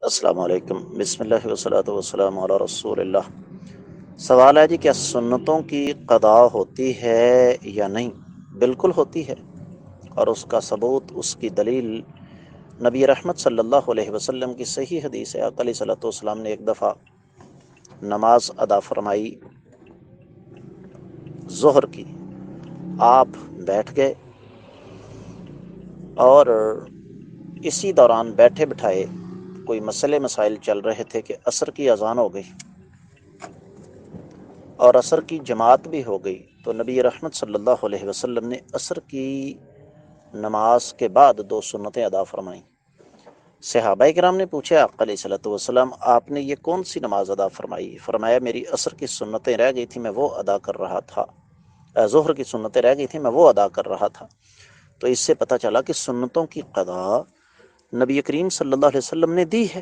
السلام علیکم، بسم اللہ والصلاۃ والسلام علی رسول اللہ۔ سوال ہے جی، کیا سنتوں کی قضا ہوتی ہے یا نہیں؟ بالکل ہوتی ہے، اور اس کا ثبوت، اس کی دلیل نبی رحمت صلی اللہ علیہ وسلم کی صحیح حدیث ہے۔ آقا علیہ الصلوۃ والسلام نے ایک دفعہ نماز ادا فرمائی ظہر کی، آپ بیٹھ گئے اور اسی دوران بیٹھے بٹھائے کوئی مسئلے مسائل چل رہے تھے کہ عصر کی اذان ہو گئی اور عصر کی جماعت بھی ہو گئی، تو نبی رحمت صلی اللہ علیہ وسلم نے عصر کی نماز کے بعد 2 سنتیں ادا فرمائیں۔ صحابہ کرام نے پوچھا آقا علیہ الصلوۃ والسلام، آپ نے یہ کون سی نماز ادا فرمائی؟ فرمایا میری عصر کی سنتیں رہ گئی تھیں، میں وہ ادا کر رہا تھا، ظہر کی سنتیں رہ گئی تھیں، میں وہ ادا کر رہا تھا۔ تو اس سے پتہ چلا کہ سنتوں کی قضا نبی کریم صلی اللہ علیہ وسلم نے دی ہے۔